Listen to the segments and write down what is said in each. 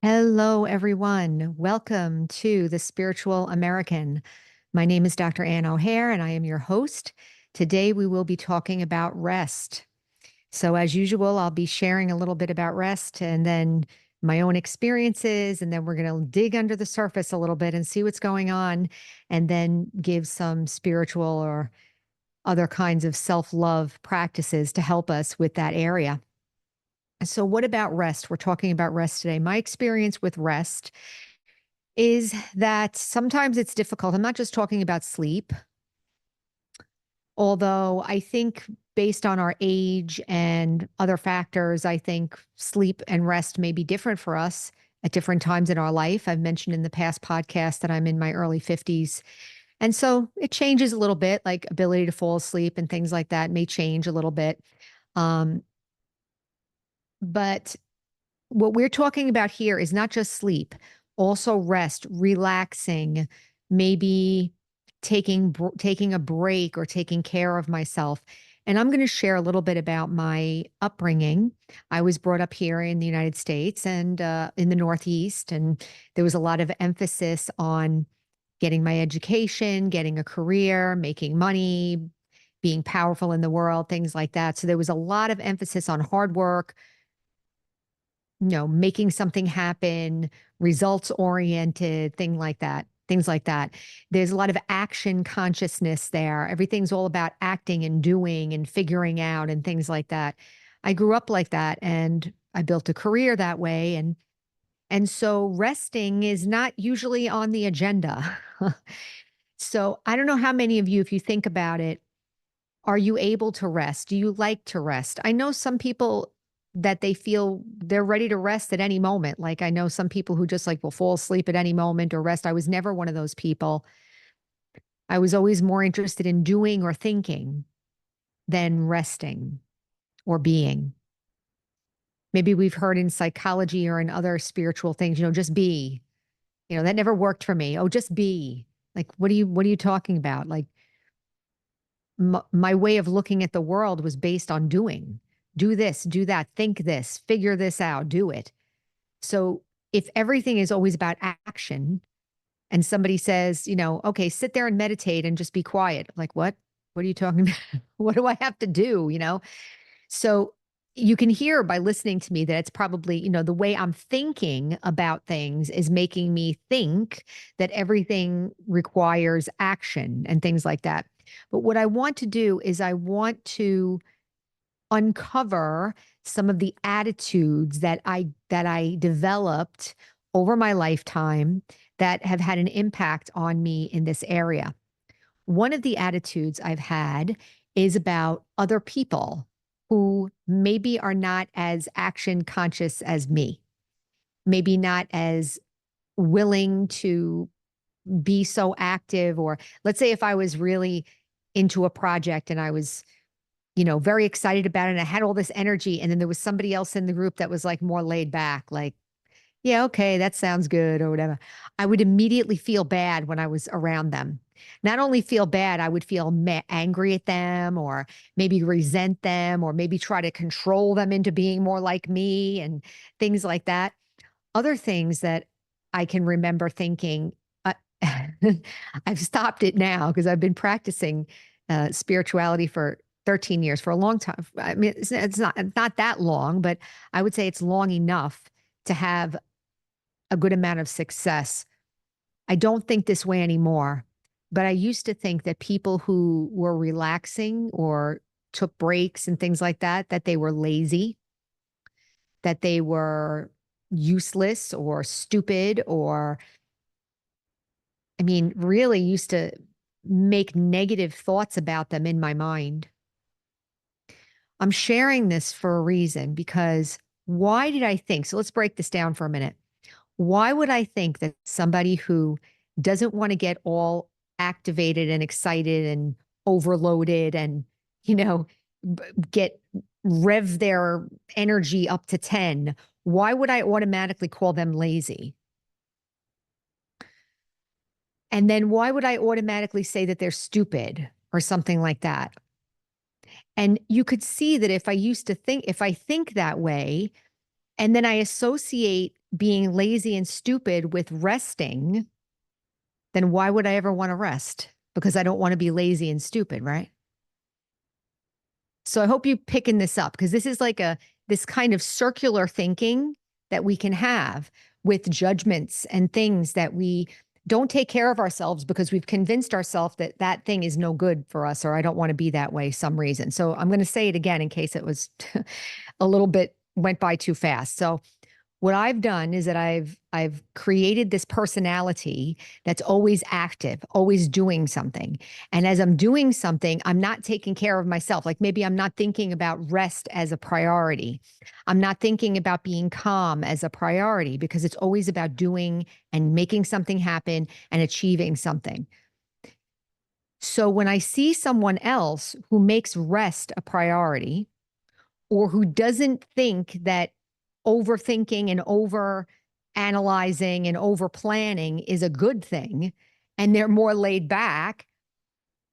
Hello, everyone. Welcome to The Spiritual American. My name is Dr. Ann O'Hare, and I am your host. Today, we will be talking about rest. So, as usual, I'll be sharing a little bit about rest and then my own experiences. And then we're going to dig under the surface a little bit and see what's going on, and then give some spiritual or other kinds of self love practices to help us with that area. So, what about rest? We're talking about rest today. My experience with rest is that sometimes it's difficult. I'm not just talking about sleep, although I think based on our age and other factors, I think sleep and rest may be different for us at different times in our life. I've mentioned in the past podcast that I'm in my early 50s. And so it changes a little bit, like ability to fall asleep and things like that may change a little bit. Um, but what we're talking about here is not just sleep, also rest, relaxing, maybe taking a break or taking care of myself. And I'm going to share a little bit about my upbringing. I was brought up here in the United States and in the Northeast, and there was a lot of emphasis on getting my education, getting a career, making money, being powerful in the world, things like that. So there was a lot of emphasis on hard work, making something happen, results oriented, things like that. There's a lot of action consciousness there. Everything's all about acting and doing and figuring out and things like that. I grew up like that and I built a career that way. And so resting is not usually on the agenda. So I don't know how many of you, if you think about it, are you able to rest? Do you like to rest? I know some people that they feel they're ready to rest at any moment. Like I know some people who just like will fall asleep at any moment or rest. I was never one of those people. I was always more interested in doing or thinking than resting or being. Maybe we've heard in psychology or in other spiritual things, just be. That never worked for me. Oh, just be. Like what are you talking about? Like my way of looking at the world was based on doing. Do this, do that, think this, figure this out, do it. So if everything is always about action and somebody says, okay, sit there and meditate and just be quiet. Like, what? What are you talking about? What do I have to do? So you can hear by listening to me that it's probably, the way I'm thinking about things is making me think that everything requires action and things like that. But what I want to do is I want to uncover some of the attitudes that I developed over my lifetime that have had an impact on me in this area. One of the attitudes I've had is about other people who maybe are not as action conscious as me, maybe not as willing to be so active. Or let's say if I was really into a project and I was, very excited about it and I had all this energy, and then there was somebody else in the group that was like more laid back, like, yeah, okay, that sounds good or whatever. I would immediately feel bad when I was around them. Not only feel bad, I would feel angry at them or maybe resent them or maybe try to control them into being more like me and things like that. Other things that I can remember thinking, uh, I've stopped it now because I've been practicing spirituality for 13 years, for a long time. I mean, it's not that long, but I would say it's long enough to have a good amount of success. I don't think this way anymore, but I used to think that people who were relaxing or took breaks and things like that, that they were lazy, that they were useless or stupid, or, I mean, really used to make negative thoughts about them in my mind. I'm sharing this for a reason because why did I think? So let's break this down for a minute. Why would I think that somebody who doesn't want to get all activated and excited and overloaded and, you know, get rev their energy up to 10, why would I automatically call them lazy? And then why would I automatically say that they're stupid or something like that? And you could see that if I think that way, and then I associate being lazy and stupid with resting, then why would I ever want to rest? Because I don't want to be lazy and stupid, right? So I hope you picking this up, because this is like this kind of circular thinking that we can have with judgments and things that we don't take care of ourselves because we've convinced ourselves that that thing is no good for us, or I don't want to be that way some reason. So I'm going to say it again in case it was a little bit went by too fast. So what I've done is that I've created this personality that's always active, always doing something. And as I'm doing something, I'm not taking care of myself. Like maybe I'm not thinking about rest as a priority. I'm not thinking about being calm as a priority, because it's always about doing and making something happen and achieving something. So when I see someone else who makes rest a priority, or who doesn't think that overthinking and over analyzing and over planning is a good thing, and they're more laid back,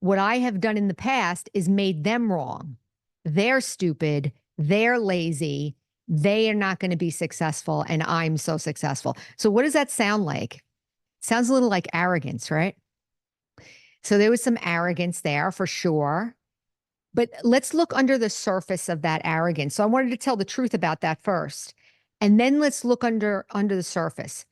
what I have done in the past is made them wrong. They're stupid, they're lazy, they are not going to be successful, and I'm so successful. So what does that sound like? Sounds a little like arrogance, right? So there was some arrogance there for sure. But let's look under the surface of that arrogance. So I wanted to tell the truth about that first. And then let's look under the surface.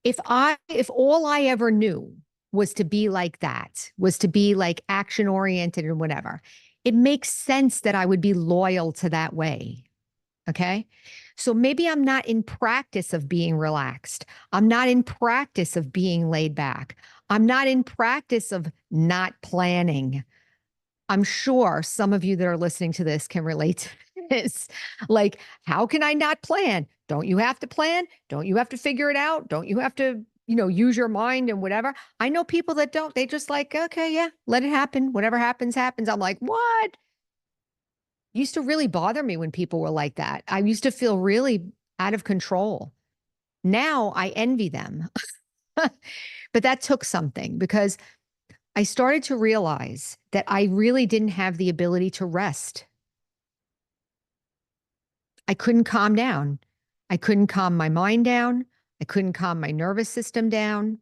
If all I ever knew was to be like that, was to be like action oriented and whatever, it makes sense that I would be loyal to that way. Okay? So maybe I'm not in practice of being relaxed. I'm not in practice of being laid back. I'm not in practice of not planning. I'm sure some of you that are listening to this can relate to this. Like, how can I not plan? Don't you have to plan? Don't you have to figure it out? Don't you have to, use your mind and whatever? I know people that don't. They just like, okay, yeah, let it happen. Whatever happens, happens. I'm like, what? Used to really bother me when people were like that. I used to feel really out of control. Now I envy them. But that took something, because I started to realize that I really didn't have the ability to rest. I couldn't calm down. I couldn't calm my mind down. I couldn't calm my nervous system down.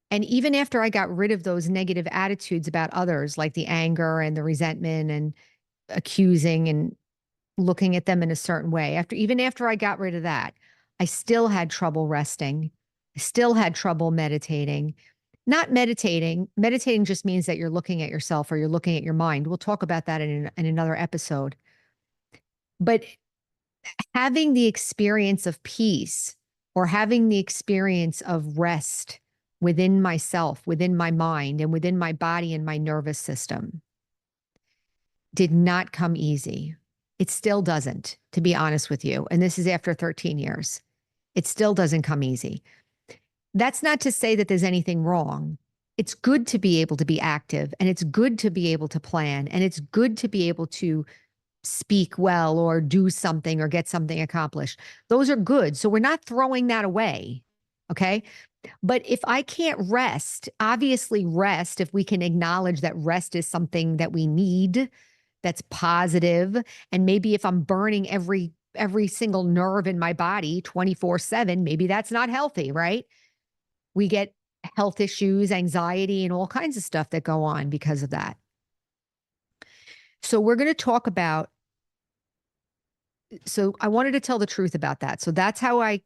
And even after I got rid of those negative attitudes about others, like the anger and the resentment and accusing and looking at them in a certain way, even after I got rid of that, I still had trouble resting. I still had trouble meditating. Not meditating. Meditating just means that you're looking at yourself or you're looking at your mind. We'll talk about that in another episode. But having the experience of peace, or having the experience of rest within myself, within my mind, and within my body and my nervous system did not come easy. It still doesn't, to be honest with you. And this is after 13 years. It still doesn't come easy. That's not to say that there's anything wrong. It's good to be able to be active, and it's good to be able to plan, and it's good to be able to speak well or do something or get something accomplished. Those are good. So we're not throwing that away. Okay. But if I can't rest, obviously rest, if we can acknowledge that rest is something that we need, that's positive, and maybe if I'm burning every single nerve in my body 24/7, maybe that's not healthy, right? We get health issues, anxiety, and all kinds of stuff that go on because of that. So we're going to talk about, so I wanted to tell the truth about that. So that's how I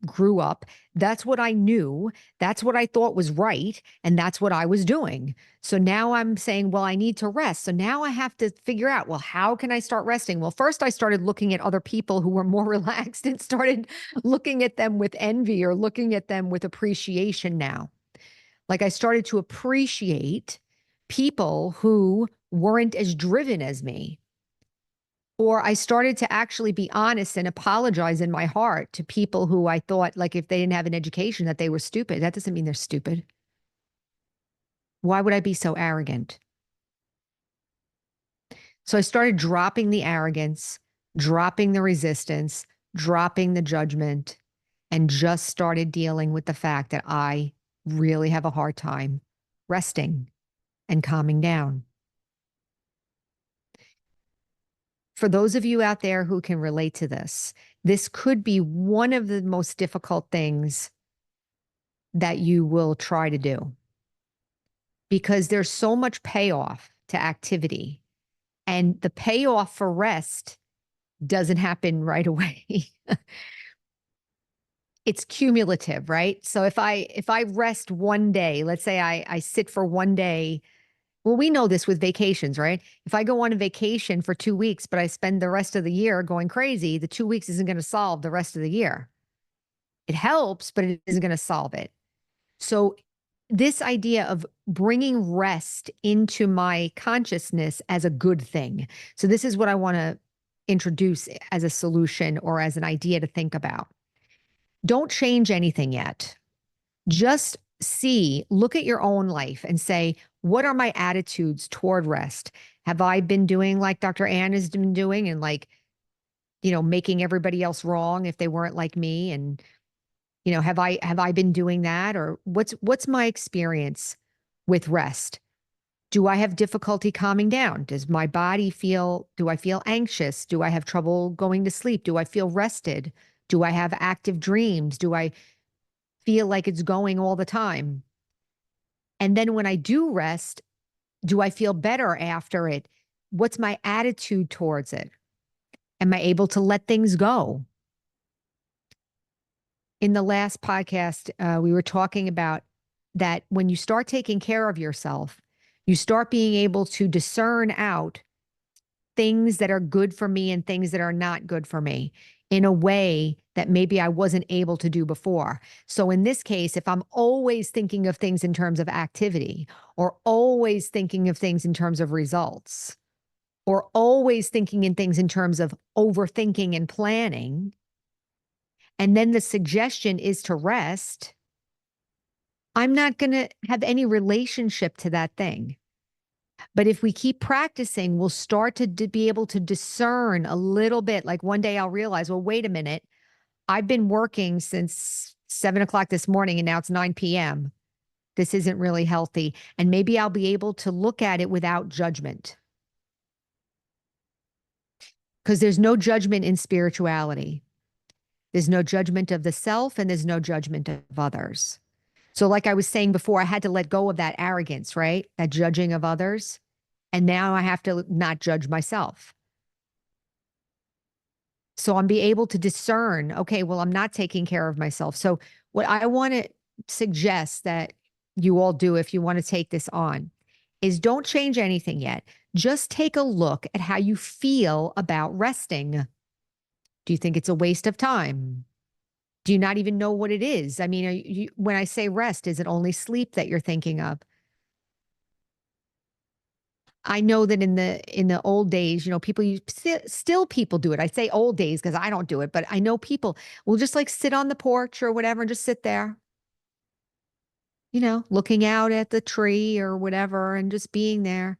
grew up. That's what I knew. That's what I thought was right. And that's what I was doing. So now I'm saying, well, I need to rest. So now I have to figure out, well, how can I start resting? Well, first I started looking at other people who were more relaxed and started looking at them with envy or looking at them with appreciation now. Like I started to appreciate people who weren't as driven as me. Or I started to actually be honest and apologize in my heart to people who I thought, like, if they didn't have an education, that they were stupid. That doesn't mean they're stupid. Why would I be so arrogant? So I started dropping the arrogance, dropping the resistance, dropping the judgment, and just started dealing with the fact that I really have a hard time resting and calming down. For those of you out there who can relate to this could be one of the most difficult things that you will try to do because there's so much payoff to activity, and the payoff for rest doesn't happen right away. It's cumulative, right? So if I rest one day, let's say I sit for one day. Well, we know this with vacations, right? If I go on a vacation for 2 weeks, but I spend the rest of the year going crazy, the 2 weeks isn't going to solve the rest of the year. It helps, but it isn't going to solve it. So this idea of bringing rest into my consciousness as a good thing. So this is what I want to introduce as a solution or as an idea to think about. Don't change anything yet. Just look at your own life and say, what are my attitudes toward rest? Have I been doing like Dr. Ann has been doing and like, making everybody else wrong if they weren't like me? And, have I been doing that? Or what's my experience with rest? Do I have difficulty calming down? Do I feel anxious? Do I have trouble going to sleep? Do I feel rested? Do I have active dreams? Do I feel like it's going all the time? And then when I do rest, do I feel better after it? What's my attitude towards it? Am I able to let things go? In the last podcast, we were talking about that when you start taking care of yourself, you start being able to discern out things that are good for me and things that are not good for me in a way that maybe I wasn't able to do before. So in this case, if I'm always thinking of things in terms of activity, or always thinking of things in terms of results, or always thinking in things in terms of overthinking and planning, and then the suggestion is to rest, I'm not going to have any relationship to that thing. But if we keep practicing, we'll start to be able to discern a little bit. Like one day I'll realize, well, wait a minute. I've been working since 7 o'clock this morning and now it's 9 p.m. This isn't really healthy. And maybe I'll be able to look at it without judgment. Because there's no judgment in spirituality. There's no judgment of the self and there's no judgment of others. So like I was saying before, I had to let go of that arrogance, right? That judging of others. And now I have to not judge myself. So I'm be able to discern, okay, well, I'm not taking care of myself. So what I want to suggest that you all do if you want to take this on is don't change anything yet. Just take a look at how you feel about resting. Do you think it's a waste of time? Do you not even know what it is? I mean, when I say rest, is it only sleep that you're thinking of? I know that in the old days, people still people do it. I say old days because I don't do it, but I know people will just like sit on the porch or whatever and just sit there, looking out at the tree or whatever and just being there.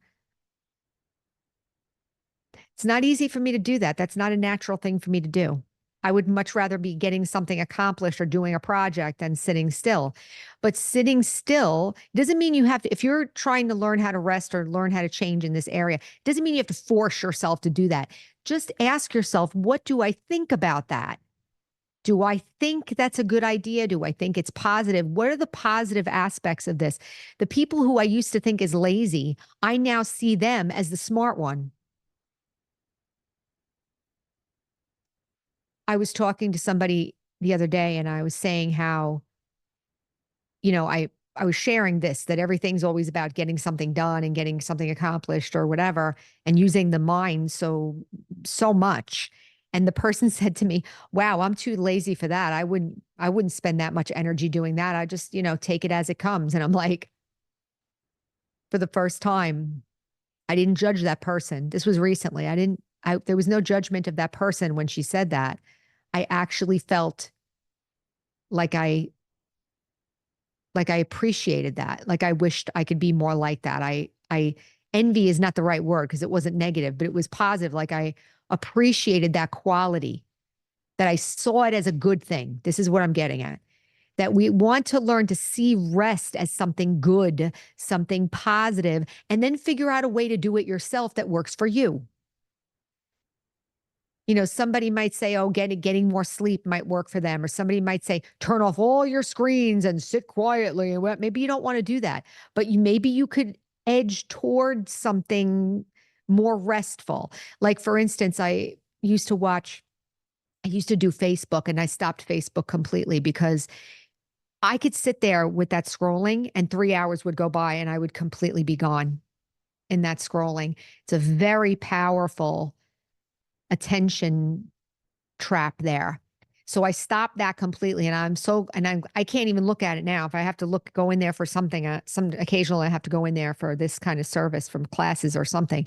It's not easy for me to do that. That's not a natural thing for me to do. I would much rather be getting something accomplished or doing a project than sitting still. But sitting still doesn't mean you have to, if you're trying to learn how to rest or learn how to change in this area, doesn't mean you have to force yourself to do that. Just ask yourself, what do I think about that? Do I think that's a good idea? Do I think it's positive? What are the positive aspects of this? The people who I used to think is lazy, I now see them as the smart one. I was talking to somebody the other day and I was saying how, I was sharing this, that everything's always about getting something done and getting something accomplished or whatever, and using the mind so much. And the person said to me, wow, I'm too lazy for that. I wouldn't spend that much energy doing that. I just, take it as it comes. And I'm like, for the first time, I didn't judge that person. This was recently. There was no judgment of that person when she said that. I actually felt like I appreciated that. Like I wished I could be more like that. I envy is not the right word because it wasn't negative, but it was positive. Like I appreciated that quality, that I saw it as a good thing. This is what I'm getting at. That we want to learn to see rest as something good, something positive, and then figure out a way to do it yourself that works for you. somebody might say, oh, getting more sleep might work for them. Or somebody might say, turn off all your screens and sit quietly. Well, maybe you don't want to do that, but maybe you could edge towards something more restful. Like, for instance, I used to do Facebook, and I stopped Facebook completely because I could sit there with that scrolling and 3 hours would go by and I would completely be gone in that scrolling. It's a very powerful attention trap there. So I stopped that completely, and I can't even look at it now. If I have to go in there for something, occasionally I have to go in there for this kind of service from classes or something.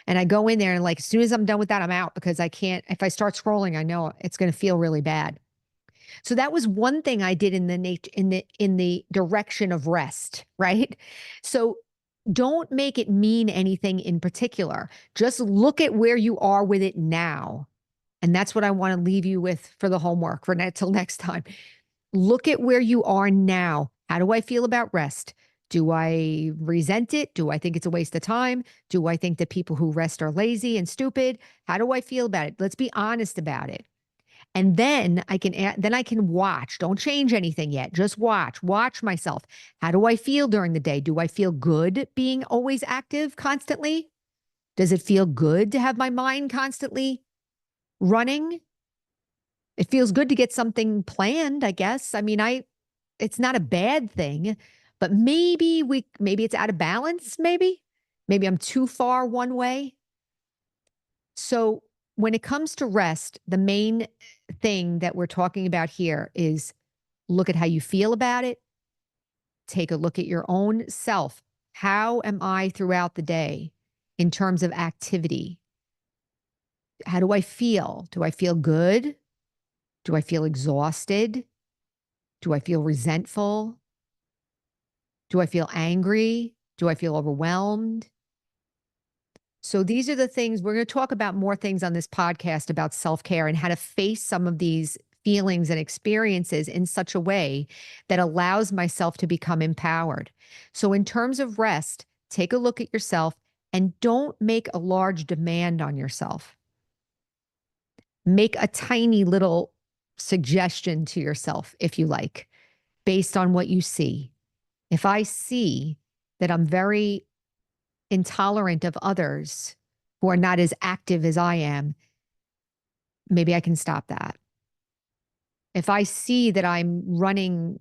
And I go in there and, like, as soon as I'm done with that, I'm out, because I can't, if I start scrolling, I know it's going to feel really bad. So that was one thing I did in the direction of rest, right? So don't make it mean anything in particular. Just look at where you are with it now. And that's what I want to leave you with for the homework till next time. Look at where you are now. How do I feel about rest? Do I resent it? Do I think it's a waste of time? Do I think that people who rest are lazy and stupid? How do I feel about it? Let's be honest about it. And then I can watch. Don't change anything yet. Just watch myself. How do I feel during the day? Do I feel good being always active constantly? Does it feel good to have my mind constantly running? It feels good to get something planned, I guess. I mean, it's not a bad thing, but maybe it's out of balance, maybe I'm too far one way. So when it comes to rest, the main thing that we're talking about here is look at how you feel about it. Take a look at your own self. How am I throughout the day in terms of activity? How do I feel? Do I feel good? Do I feel exhausted? Do I feel resentful? Do I feel angry? Do I feel overwhelmed? So these are the things we're going to talk about, more things on this podcast about self-care and how to face some of these feelings and experiences in such a way that allows myself to become empowered. So in terms of rest, take a look at yourself and don't make a large demand on yourself. Make a tiny little suggestion to yourself, if you like, based on what you see. If I see that I'm very intolerant of others who are not as active as I am, maybe I can stop that. If I see that I'm running,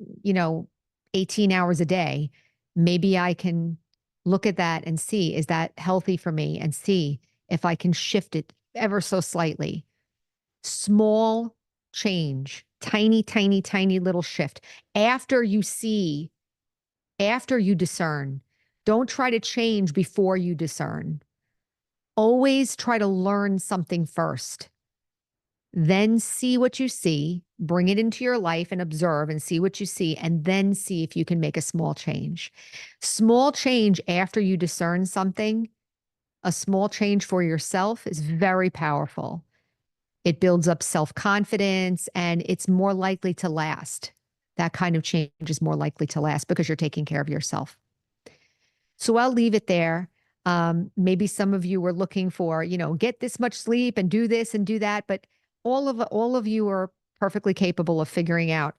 18 hours a day, maybe I can look at that and see, is that healthy for me? And see if I can shift it ever so slightly. Small change, tiny, tiny, tiny little shift. After you discern, don't try to change before you discern. Always try to learn something first. Then see what you see, bring it into your life and observe and see what you see, and then see if you can make a small change. Small change after you discern something, a small change for yourself, is very powerful. It builds up self-confidence, and it's more likely to last. That kind of change is more likely to last because you're taking care of yourself. So I'll leave it there. Maybe some of you were looking for, get this much sleep and do this and do that, but all of you are perfectly capable of figuring out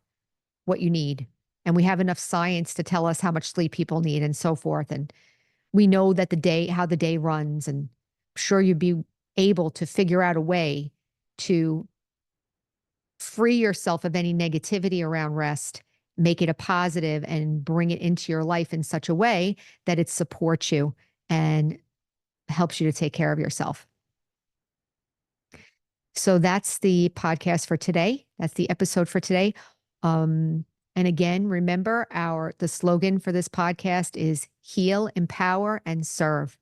what you need. And we have enough science to tell us how much sleep people need and so forth. And we know that how the day runs, and I'm sure you'd be able to figure out a way to free yourself of any negativity around rest, make it a positive, and bring it into your life in such a way that it supports you and helps you to take care of yourself. So that's the podcast for today. That's the episode for today. And again, remember the slogan for this podcast is heal, empower, and serve.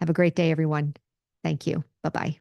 Have a great day, everyone. Thank you. Bye-bye.